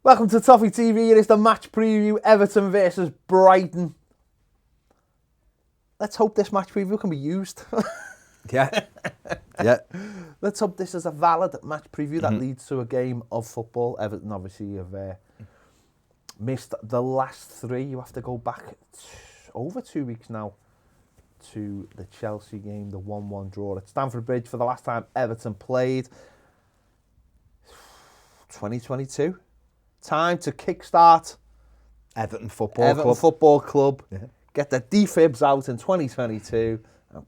Welcome to Toffee TV. It is the match preview, Everton versus Brighton. Let's hope this match preview can be used. Yeah. Let's hope this is a valid match preview that leads to a game of football. Everton obviously have missed the last three. You have to go back over 2 weeks now to the Chelsea game, the 1-1 draw at Stamford Bridge for the last time Everton played. 2022. Time to kickstart Everton Football Club. Yeah. Get the defibs out in 2022 and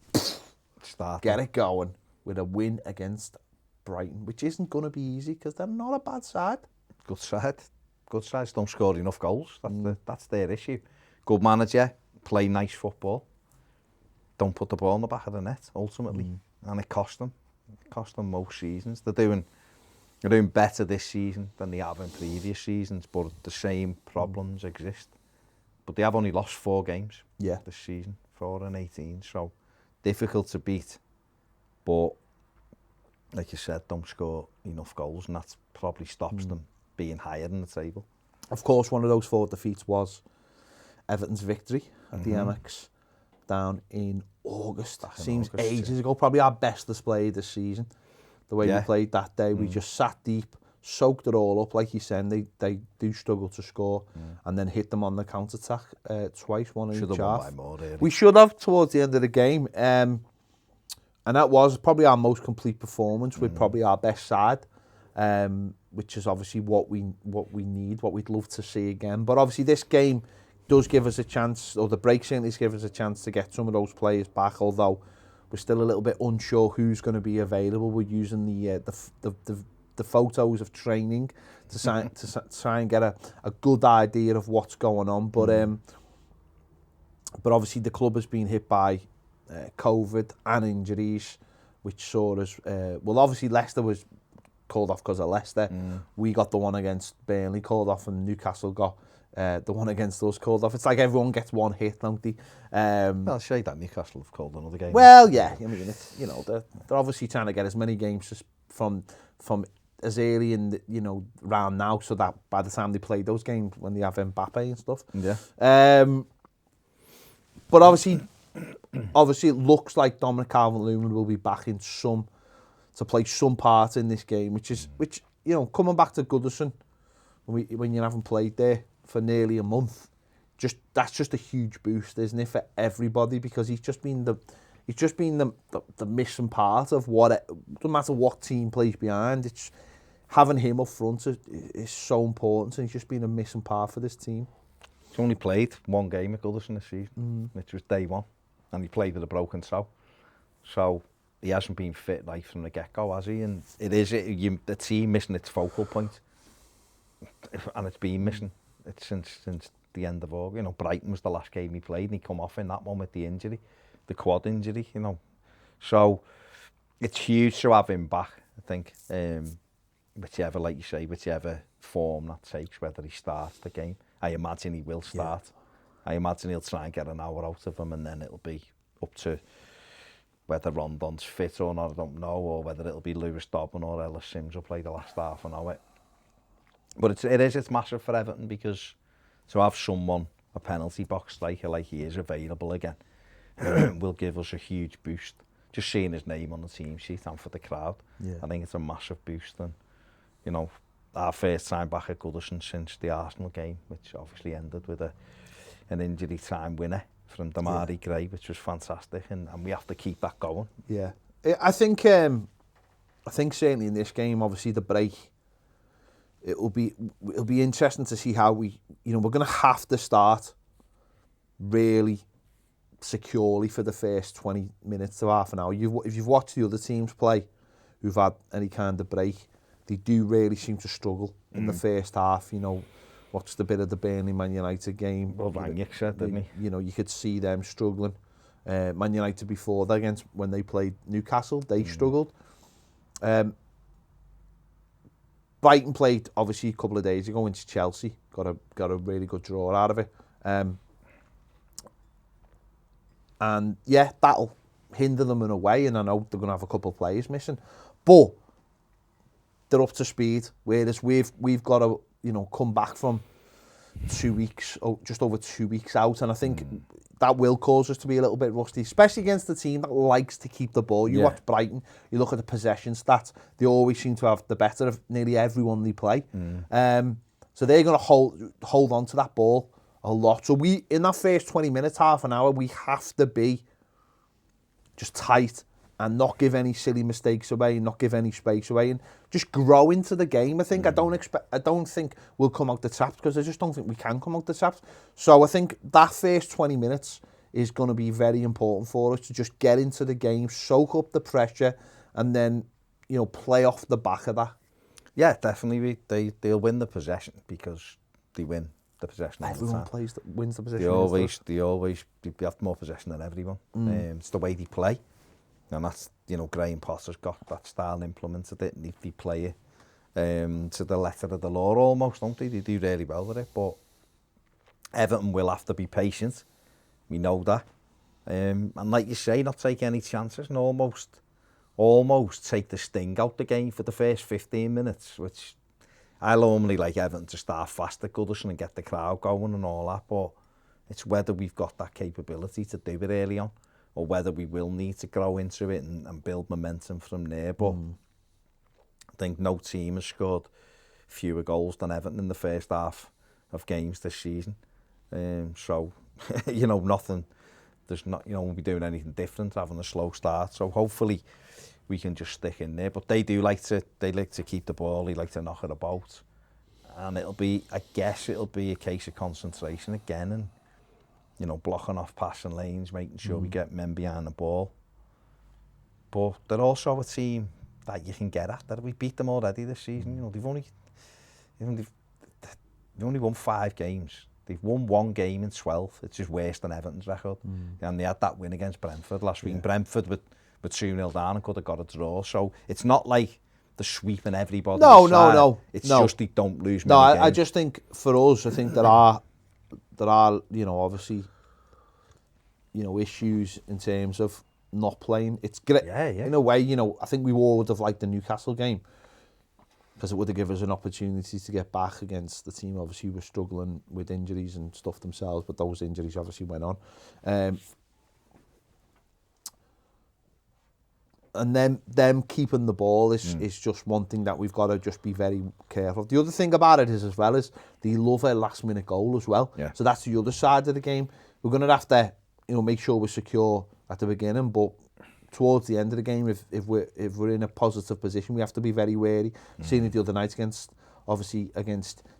Start. get it going with a win against Brighton, which isn't going to be easy because they're not a bad side. Good side. Good sides don't score enough goals. That's their issue. Good manager, play nice football. Don't put the ball in the back of the net, ultimately. And it cost them. It cost them most seasons. They're doing better this season than they have in previous seasons, but the same problems exist. But they have only lost 4 games this season, 4 and 18, so difficult to beat. But like you said, don't score enough goals, and that probably stops them being higher in the table. Of course, one of those 4 defeats was Everton's victory at the MX down in August. Seems ages ago. Probably our best display this season. The way we played that day, we just sat deep, soaked it all up. Like you said, they do struggle to score, and then hit them on the counter-attack twice, one in each half. Should have won by more, really. We should have towards the end of the game, and that was probably our most complete performance with probably our best side, which is obviously what we need, what we'd love to see again. But obviously this game does give us a chance, or the break certainly gives us a chance to get some of those players back, although we're still a little bit unsure who's going to be available. We're using the photos of training to try and get a good idea of what's going on. But obviously the club has been hit by COVID and injuries, which saw us. Well, obviously Leicester was called off because of Leicester. We got the one against Burnley called off, and Newcastle got the one against us called off. It's like everyone gets one hit, don't they? I'll say that Newcastle have called another game. Well, yeah. I mean, it's, they're obviously trying to get as many games from as early in the, round now, so that by the time they play those games when they have Mbappe and stuff. Yeah. But obviously it looks like Dominic Calvert-Lewin will be back to play some part in this game, which coming back to Goodison when you haven't played there for nearly a month, that's just a huge boost, isn't it, for everybody? Because he's just been the missing part of no matter what team plays behind. It's having him up front is so important, and he's just been a missing part for this team. He's only played 1 game at Goodison this season, which was day 1, and he played with a broken toe. So he hasn't been fit right from the get-go, has he? And the team missing its focal point, and it's been missing. It's since the end of August. Brighton was the last game he played, and he come off in that one with the injury, the quad injury. So it's huge to have him back. I think whichever, like you say, whichever form that takes, whether he starts the game, I imagine he will start. Yeah. I imagine he'll try and get an hour out of him, and then it'll be up to whether Rondon's fit or not, I don't know, or whether it'll be Lewis Dobbin or Ellis Sims will play the last half an hour. But it's massive for Everton, because to have someone, a penalty box striker like he is, available again will give us a huge boost. Just seeing his name on the team sheet and for the crowd, I think it's a massive boost. And our first time back at Goodison since the Arsenal game, which obviously ended with an injury time winner from Damari Gray, which was fantastic, and we have to keep that going. Yeah, I think certainly in this game, obviously the break, it'll be interesting to see how we're going to have to start really securely for the first 20 minutes to half an hour. If you've watched the other teams play who've had any kind of break, they do really seem to struggle in the first half. Watched a bit of the Burnley Man United game. Well, Rangnick said, didn't he? You could see them struggling. Man United before that, when they played Newcastle, they struggled. Brighton played obviously a couple of days ago into Chelsea, got a really good draw out of it, and that'll hinder them in a way. And I know they're going to have a couple of players missing, but they're up to speed. Whereas we've got to come back from 2 weeks, just over 2 weeks out, and I think that will cause us to be a little bit rusty, especially against the team that likes to keep the ball. You watch Brighton, you look at the possession stats, they always seem to have the better of nearly everyone they play. So they're going to hold on to that ball a lot. So we, in that first 20 minutes, half an hour, we have to be just tight and not give any silly mistakes away, not give any space away, and just grow into the game. I think I don't think we'll come out the traps, because I just don't think we can come out the traps. So I think that first 20 minutes is going to be very important for us to just get into the game, soak up the pressure, and then play off the back of that. Yeah, definitely. They'll win the possession because they win the possession. Everyone wins the possession. They have more possession than everyone. It's the way they play. And that's, Graham Potter's got that style implemented it, and they play it to the letter of the law almost, don't they? They do really well with it, but Everton will have to be patient. We know that. And like you say, not take any chances and almost take the sting out the game for the first 15 minutes, which I normally like Everton to start fast at Goodison and get the crowd going and all that, but it's whether we've got that capability to do it early on, or whether we will need to grow into it and build momentum from there. But I think no team has scored fewer goals than Everton in the first half of games this season. So, nothing, there's not, won't be doing anything different, having a slow start. So hopefully we can just stick in there. But they like to keep the ball, they like to knock it about. And I guess it'll be a case of concentration again, and blocking off passing lanes, making sure we get men behind the ball. But they're also a team that you can get at. That we beat them already this season. They've only won 5 games. They've won 1 game in 12. It's just worse than Everton's record. And they had that win against Brentford last week. Brentford with 2-0 down and could have got a draw. So it's not like they're sweeping everybody. No. It's just they don't lose many games. I just think for us, I think there are obviously, issues in terms of not playing. It's great. In a way, I think we all would have liked the Newcastle game, because it would have given us an opportunity to get back against the team. Obviously, were struggling with injuries and stuff themselves, but those injuries obviously went on. And then them keeping the ball is just one thing that we've got to just be very careful. The other thing about it is, as well, is they love a last-minute goal as well. Yeah. So that's the other side of the game. We're going to have to, make sure we're secure at the beginning, but towards the end of the game, if we're in a positive position, we have to be very wary. Seeing it the other night against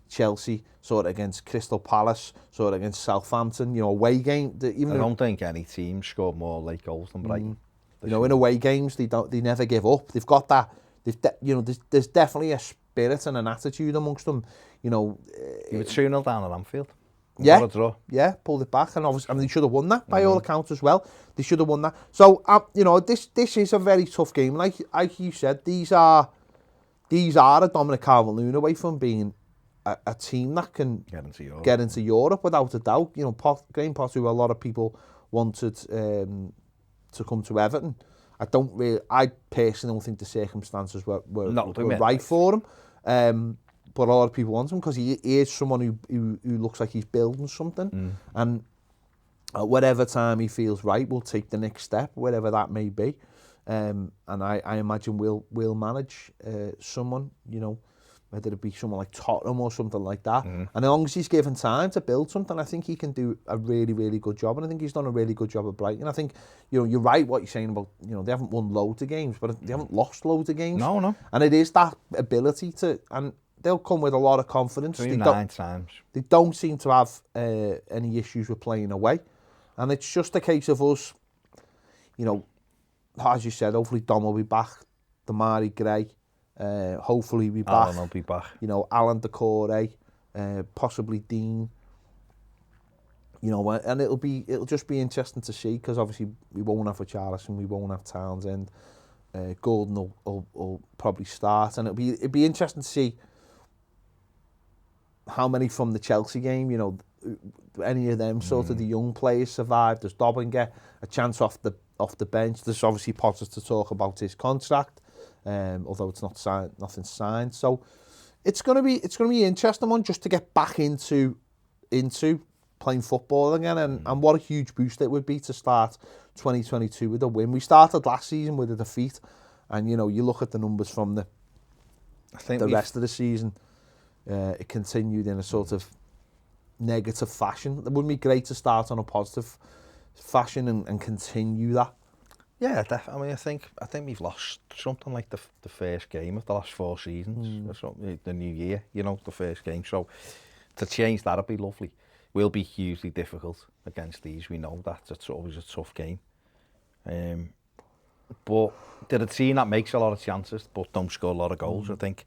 Chelsea, sort of against Crystal Palace, sort of against Southampton, away game. I don't think any team scored more late goals than Brighton. In away games, they never give up. They've got that. There's definitely a spirit and an attitude amongst them. You were 2-0 down at Anfield. Yeah, pulled it back, and obviously, they should have won that by all accounts as well. They should have won that. So, this is a very tough game. Like you said, these are a Dominic Calvert-Lewin away from being a team that can get into Europe without a doubt. Graham Potter, who a lot of people wanted to come to Everton. I personally don't think the circumstances were right for him. But a lot of people want him because he is someone who looks like he's building something. And at whatever time he feels right, we'll take the next step, whatever that may be. And I imagine we'll manage someone, whether it be someone like Tottenham or something like that. And as long as he's given time to build something, I think he can do a really, really good job. And I think he's done a really good job at Brighton. I think, you're right what you're saying about, they haven't won loads of games, but they haven't lost loads of games. No. And it is that ability to, and they'll come with a lot of confidence. 9 times. They don't seem to have any issues with playing away. And it's just a case of us, as you said, hopefully Dom will be back, Damari Gray, hopefully be back. Alan will be back. Alan Decore, possibly Dean. And it'll just be interesting to see, because obviously we won't have Richarlison, we won't have Townsend. Gordon will probably start, and it'd be interesting to see how many from the Chelsea game, any of them sort of the young players survive. Does Dobbin get a chance off the bench? There's obviously Potter to talk about his contract, although it's not signed, nothing's signed. So It's gonna be an interesting one just to get back into playing football again, and what a huge boost it would be to start 2022 with a win. We started last season with a defeat, and you look at the numbers from the rest of the season, it continued in a sort of negative fashion. It wouldn't be great to start on a positive fashion and continue that. Yeah, definitely. I mean, I think we've lost something like the first game of the last 4 seasons, or something, the new year, the first game. So to change that would be lovely. Will be hugely difficult against these. We know that it's always a tough game. But they're a team that makes a lot of chances, but don't score a lot of goals. I think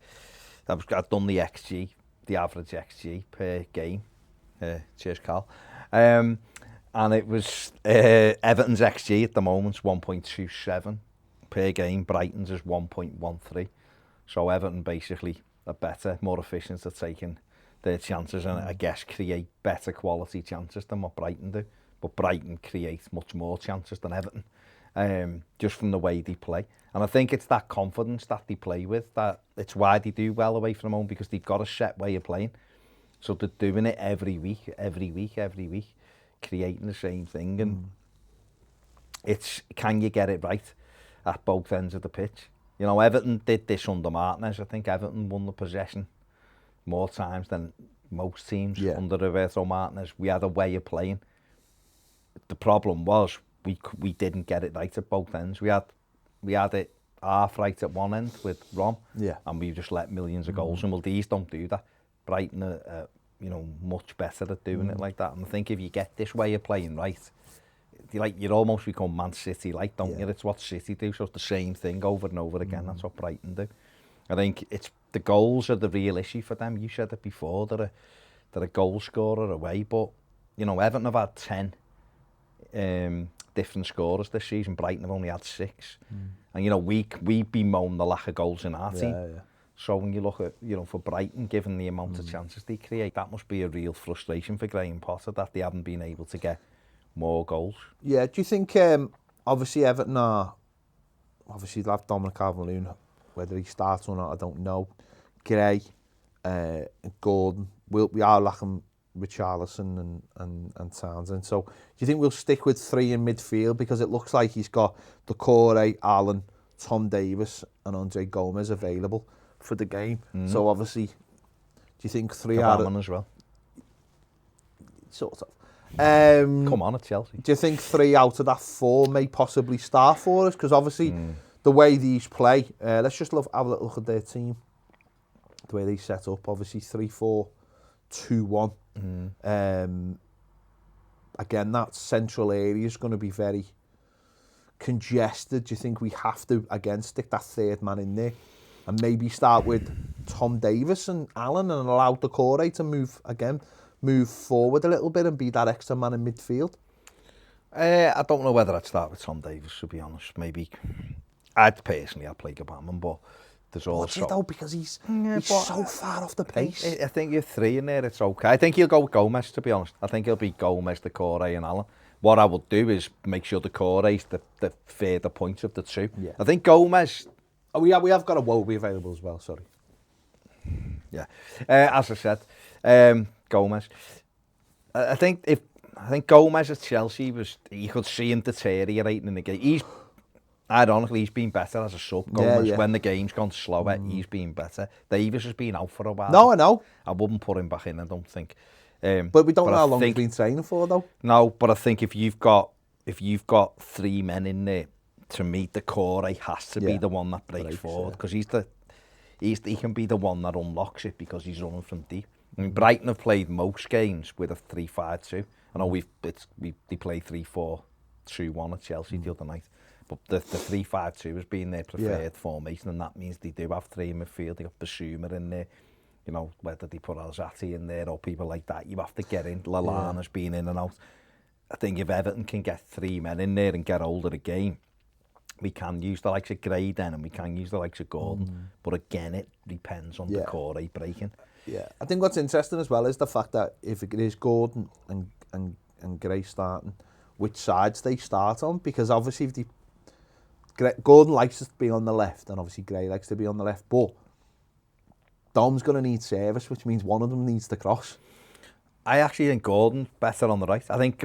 I've done the XG, the average XG per game. Cheers, Carl. And it was Everton's XG at the moment is 1.27 per game. Brighton's is 1.13. So Everton basically are better, more efficient at taking their chances, and I guess create better quality chances than what Brighton do. But Brighton creates much more chances than Everton, just from the way they play. And I think it's that confidence that they play with, that it's why they do well away from home, because they've got a set way of playing. So they're doing it every week, creating the same thing. And it's, can you get it right at both ends of the pitch? Everton did this under Martinez. I think Everton won the possession more times than most teams under Roberto Martinez. We had a way of playing. The problem was we didn't get it right at both ends. We had it half right at one end with Rom, and we just let millions of goals in. Well, these don't do that. Brighton are much better at doing it like that. And I think if you get this way of playing right, you almost become Man City, don't you? It's what City do, so it's the same thing over and over again. That's what Brighton do. I think it's the goals are the real issue for them. You said it before, they're a goal scorer away, but Everton have had 10 different scorers this season. Brighton have only had 6, and we bemoan the lack of goals in our team. Yeah. So when you look at for Brighton, given the amount of chances they create, that must be a real frustration for Graham Potter that they haven't been able to get more goals. Yeah, do you think obviously Everton they'll have Dominic Calvert-Lewin, whether he starts or not, I don't know. Gray, Gordon, we are lacking Richarlison and Townsend. So do you think we'll stick with 3 in midfield, because it looks like he's got Doucouré, Allen, Tom Davis and Andre Gomez available for the game? So obviously, do you think 3 out of... as well? Sort of. Come on, at Chelsea. Do you think 3 out of that 4 may possibly start for us? Because obviously, the way these play, let's just have a little look at their team. The way they set up, obviously 3-4-2-1. Again, that central area is going to be very congested. Do you think we have to, again, stick that 3rd man in there and maybe start with Tom Davis and Allen and allow Doucouré to move forward a little bit and be that extra man in midfield? I don't know whether I'd start with Tom Davis, to be honest. Maybe I'd play Gabamon, but there's also... though, because he's so far off the pace. I think you're 3 in there, it's okay. I think he'll go with Gomez, to be honest. I think he'll be Gomez, Doucouré and Allen. What I would do is make sure Doucouré's the further point of the 2. Yeah. I think Gomez... Oh, we have got a Wobie available as well, sorry. Yeah. As I said, Gomez. I think Gomez at Chelsea you could see him deteriorating in the game. Ironically, he's been better as a sub. Gomez, when the game's gone slower, he's been better. Davis has been out for a while. No, I know. I wouldn't put him back in, I don't think. But we don't know how long he's been training for, though. No, but I think if you've got 3 men in there, to me, Doucouré has to be the one that breaks forward, because he can be the one that unlocks it, because he's running from deep. I mean, Brighton have played most games with a 3-5-2. I know they played 3-4-2-1 at Chelsea the other night, but the 3-5-2 has been their preferred formation, and that means they do have 3 in midfield. They got Basuma in there. Whether they put Alzati in there or people like that, you have to get in. Lallana's been in and out. I think if Everton can get 3 men in there and get hold of the game, we can use the likes of Gray then, and we can use the likes of Gordon. But again, it depends on Doucouré breaking. Yeah, I think what's interesting as well is the fact that if it is Gordon and Gray starting, which sides they start on, because obviously if Gordon likes to be on the left, and obviously Gray likes to be on the left, but Dom's going to need service, which means one of them needs to cross. I actually think Gordon's better on the right. I think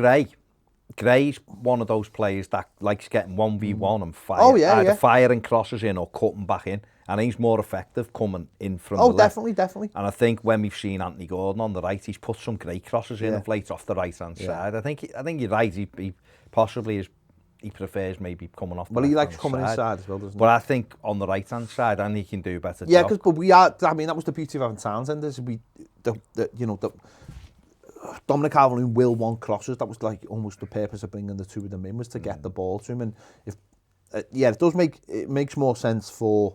Gray's one of those players that likes getting 1v1 and either firing crosses in or cutting back in. And he's more effective coming in from the left. Definitely. And I think when we've seen Anthony Gordon on the right, he's put some great crosses in of late off the right-hand side. I think you're right. He possibly he prefers maybe coming off the Well, he likes side. coming inside as well, doesn't he? But I think on the right-hand side, I think he can do a better job. Yeah, because we are. I mean, that was the beauty of having Townsend. Is Dominic Calvert-Lewin will want crosses. That was like almost the purpose of bringing the two of them in, was to get the ball to him. And if it makes more sense for.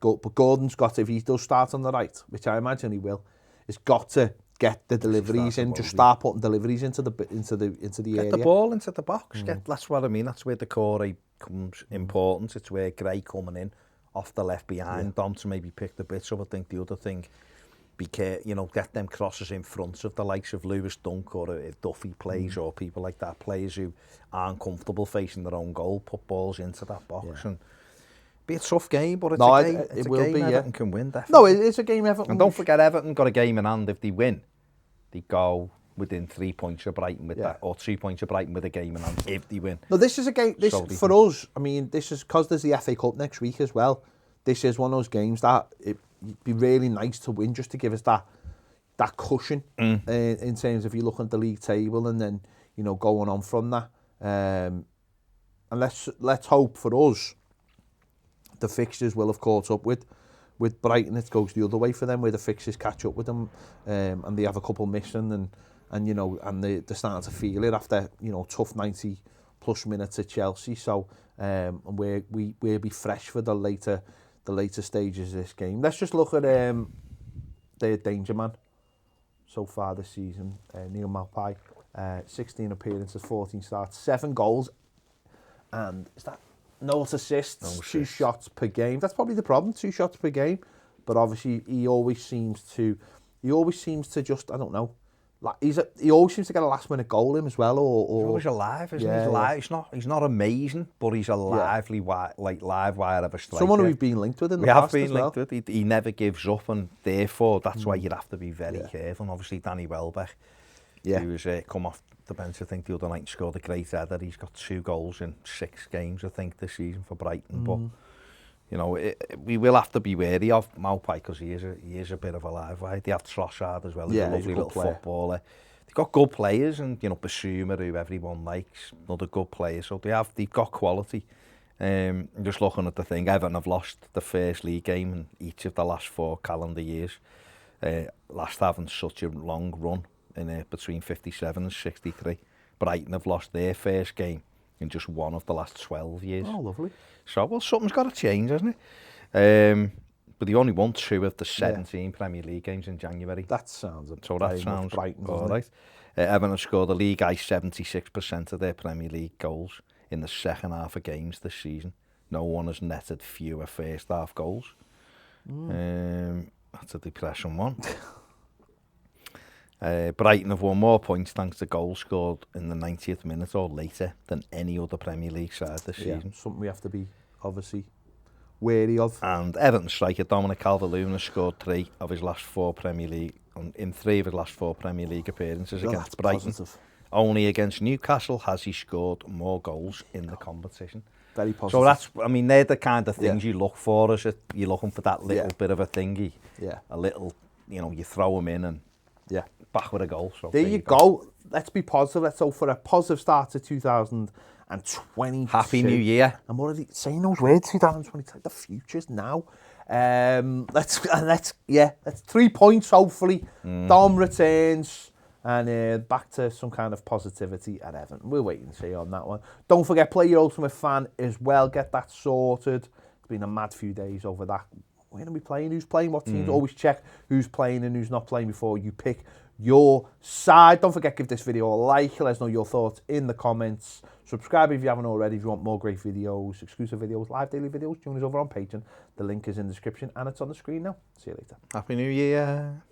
But Gordon's got to, if he does start on the right, which I imagine he will, he's got to get the deliveries in. Just start putting deliveries into the area. Get the ball into the box. That's what I mean. That's where the core comes important. It's where Gray coming in off the left behind Dom to maybe pick the bits up. I think the other thing, get them crosses in front of the likes of Lewis Dunk or if Toffee plays or people like that, players who aren't comfortable facing their own goal, put balls into that box and. Be a tough game, but it's a game. It will be. Everton can win, definitely. No, it's a game Everton. And don't forget, Everton got a game in hand. If they win, they go within 3 points of Brighton with that, or 2 points of Brighton with a game in hand. If they win. No, this is a game. This for us. I mean, this is because there's the FA Cup next week as well. This is one of those games that it'd be really nice to win, just to give us that cushion in terms of you looking at the league table and then going on from that. And let's hope for us. The fixtures will have caught up with Brighton. It goes the other way for them, where the fixtures catch up with them, and they have a couple missing, and they're starting to feel it after tough 90+ minutes at Chelsea. So we'll be fresh for the later stages of this game. Let's just look at their danger man so far this season. Neil Maupay, 16 appearances, 14 starts, 7 goals, and is that? No assists, 2 shots per game. That's probably the problem, 2 shots per game. But obviously, he always seems to just, I don't know. He always seems to get a last-minute goal in as well. Or he's always alive, isn't he? He's alive. He's not amazing, but he's a lively, live wire of a striker. Someone we've been linked with in the past We have been linked with. He never gives up, and therefore, that's why you'd have to be very careful. And obviously, Danny Welbeck, he was come off the bench, I think, the other night, and scored a great header. He's got 2 goals in 6 games, I think, this season for Brighton. But we will have to be wary of Maupay because he is a bit of a live wire. They have Trossard as well. He's a lovely little footballer. They've got good players, and Basuma, who everyone likes, another good player. So they've got quality. Just looking at the thing, Everton have lost the first league game in each of the last 4 calendar years. Last having such a long run. In between 57 and 63. Brighton have lost their first game in just one of the last 12 years. Oh, lovely. So, well, something's got to change, hasn't it? But they only won 2 of the 17 Premier League games in January. That sounds Brighton, all right. Everton have scored a league high 76% of their Premier League goals in the second half of games this season. No one has netted fewer first half goals. That's a depressing one. Brighton have won more points thanks to goals scored in the 90th minute or later than any other Premier League side this season. Something we have to be obviously wary of. And Everton striker Dominic Calvert-Lewin has scored 3 of his last 4 Premier League appearances against Brighton. Positive. Only against Newcastle has he scored more goals in the competition. Very positive. So they're the kind of things you look for. You're looking for that little bit of a thingy. Yeah. A little, you throw them in and back with a goal. So there you go. Let's be positive. Let's hope for a positive start to 2020. Happy New Year. I'm already saying those words. 2020. The future's now. Let's 3 points hopefully. Dom returns and back to some kind of positivity at Everton. We'll wait and see on that one. Don't forget, play your Ultimate Fan as well. Get that sorted. It's been a mad few days over that. We're going to be playing, who's playing, what teams. Always check who's playing and who's not playing before you pick your side. Don't forget, give this video a like. Let us know your thoughts in the comments. Subscribe if you haven't already. If you want more great videos, exclusive videos, live daily videos, join us over on Patreon. The link is in the description and it's on the screen now. See you later. Happy New Year.